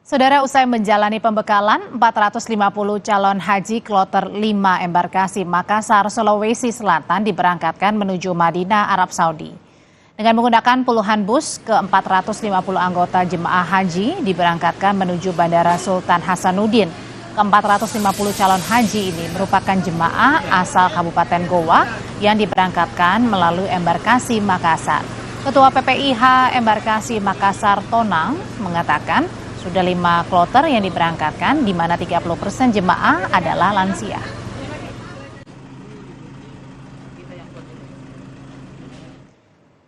Saudara, usai menjalani pembekalan, 450 calon haji kloter 5 embarkasi Makassar, Sulawesi Selatan diberangkatkan menuju Madinah, Arab Saudi. Dengan menggunakan puluhan bus, ke-450 anggota jemaah haji diberangkatkan menuju Bandara Sultan Hasanuddin. Ke-450 calon haji ini merupakan jemaah asal Kabupaten Goa yang diberangkatkan melalui embarkasi Makassar. Ketua PPIH Embarkasi Makassar Tonang mengatakan, sudah 5 kloter yang diberangkatkan, di mana 30% jemaah adalah lansia.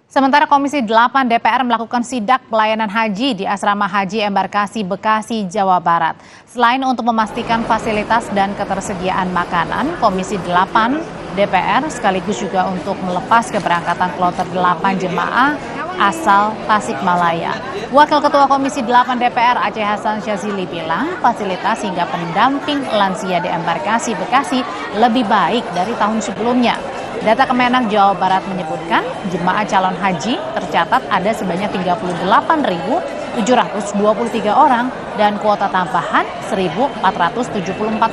Sementara Komisi 8 DPR melakukan sidak pelayanan haji di Asrama Haji Embarkasi Bekasi, Jawa Barat. Selain untuk memastikan fasilitas dan ketersediaan makanan, Komisi 8 DPR sekaligus juga untuk melepas keberangkatan kloter 8 jemaah asal Tasikmalaya. Wakil Ketua Komisi 8 DPR Aceh Hasan Syazili bilang fasilitas hingga pendamping lansia di Embarkasi Bekasi lebih baik dari tahun sebelumnya. Data Kemenak Jawa Barat menyebutkan jemaah calon haji tercatat ada sebanyak 38.723 orang dan kuota tambahan 1.474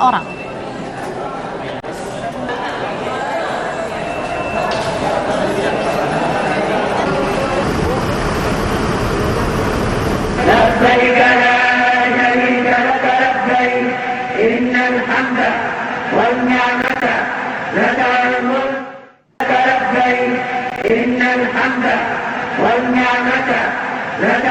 orang. لبيك لا شريك لك لبيك إن الحمد والنعمة لك الملك لبيك إن الحمد والنعمة لك